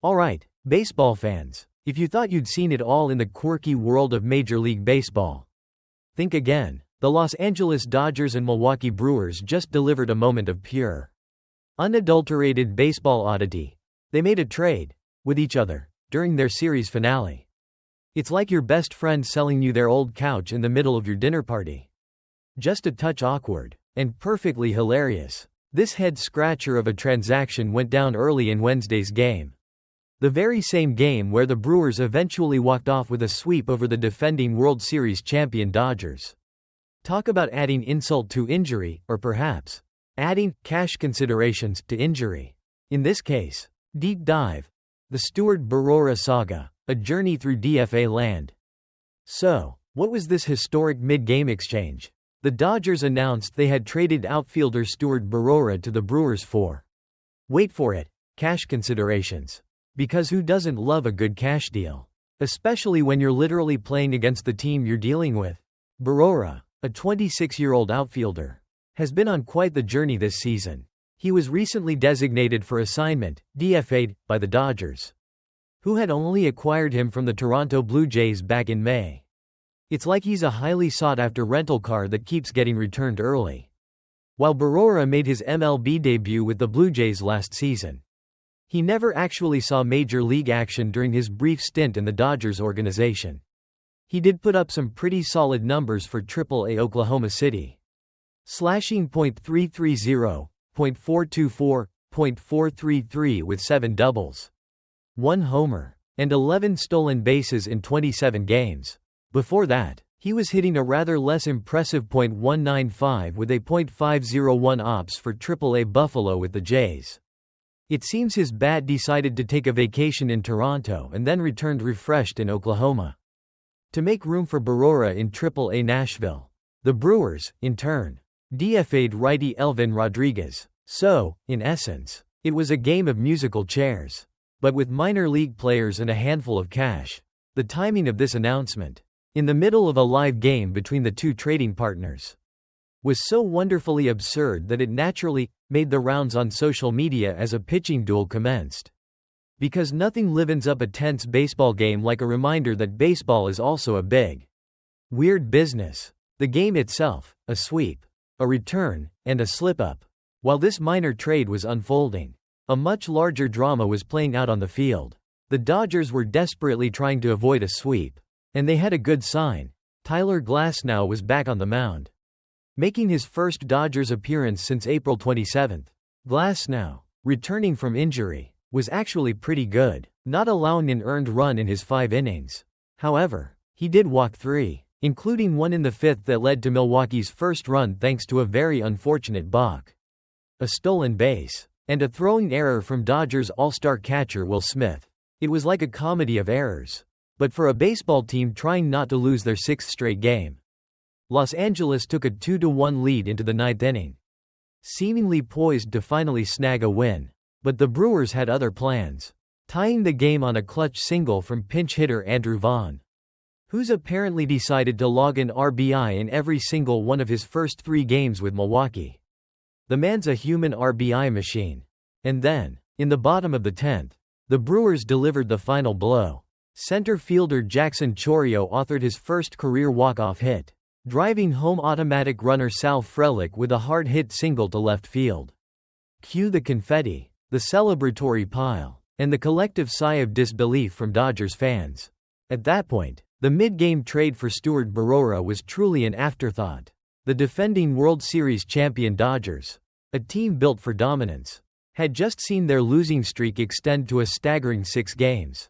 Alright, baseball fans, if you thought you'd seen it all in the quirky world of Major League Baseball, think again. The Los Angeles Dodgers and Milwaukee Brewers just delivered a moment of pure, unadulterated baseball oddity. They made a trade with each other during their series finale. It's like your best friend selling you their old couch in the middle of your dinner party. Just a touch awkward and perfectly hilarious. This head-scratcher of a transaction went down early in Wednesday's game. The very same game where the Brewers eventually walked off with a sweep over the defending World Series champion Dodgers. Talk about adding insult to injury, or perhaps adding cash considerations to injury. In this case, deep dive. The Steward Berroa saga, a journey through DFA land. So, what was this historic mid-game exchange? The Dodgers announced they had traded outfielder Steward Berroa to the Brewers for, wait for it, cash considerations. Because who doesn't love a good cash deal? Especially when you're literally playing against the team you're dealing with. Berroa, a 26-year-old outfielder, has been on quite the journey this season. He was recently designated for assignment, DFA'd, by the Dodgers, who had only acquired him from the Toronto Blue Jays back in May. It's like he's a highly sought-after rental car that keeps getting returned early. While Berroa made his MLB debut with the Blue Jays last season, he never actually saw major league action during his brief stint in the Dodgers organization. He did put up some pretty solid numbers for AAA Oklahoma City, slashing .330, .424, .433 with 7 doubles, 1 homer, and 11 stolen bases in 27 games. Before that, he was hitting a rather less impressive .195 with a .501 ops for AAA Buffalo with the Jays. It seems his bat decided to take a vacation in Toronto and then returned refreshed in Oklahoma to make room for Berroa in AAA Nashville. The Brewers, in turn, DFA'd righty Elvin Rodriguez. So, in essence, it was a game of musical chairs. But with minor league players and a handful of cash. The timing of this announcement, in the middle of a live game between the two trading partners, was so wonderfully absurd that it naturally made the rounds on social media as a pitching duel commenced. Because nothing livens up a tense baseball game like a reminder that baseball is also a big, weird business. The game itself, a sweep, a return, and a slip-up. While this minor trade was unfolding, a much larger drama was playing out on the field. The Dodgers were desperately trying to avoid a sweep, and they had a good sign. Tyler Glasnow was back on the mound, making his first Dodgers appearance since April 27. Glasnow, returning from injury, was actually pretty good, not allowing an earned run in his 5 innings. However, he did walk 3, including one in the 5th that led to Milwaukee's first run thanks to a very unfortunate balk, a stolen base, and a throwing error from Dodgers all-star catcher Will Smith. It was like a comedy of errors. But for a baseball team trying not to lose their 6th straight game, Los Angeles took a 2-1 lead into the 9th inning, seemingly poised to finally snag a win. But the Brewers had other plans, tying the game on a clutch single from pinch hitter Andrew Vaughn, who's apparently decided to log an RBI in every single one of his first 3 games with Milwaukee. The man's a human RBI machine. And then, in the bottom of the 10th, the Brewers delivered the final blow. Center fielder Jackson Chourio authored his first career walk-off hit, driving home automatic runner Sal Frelick with a hard-hit single to left field. Cue the confetti, the celebratory pile, and the collective sigh of disbelief from Dodgers fans. At that point, the mid-game trade for Steward Berroa was truly an afterthought. The defending World Series champion Dodgers, a team built for dominance, had just seen their losing streak extend to a staggering 6 games,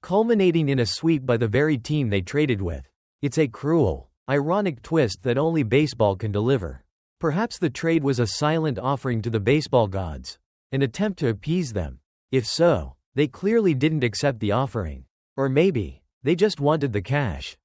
culminating in a sweep by the very team they traded with. It's a cruel, ironic twist that only baseball can deliver. Perhaps the trade was a silent offering to the baseball gods, an attempt to appease them. If so, they clearly didn't accept the offering. Or maybe, they just wanted the cash.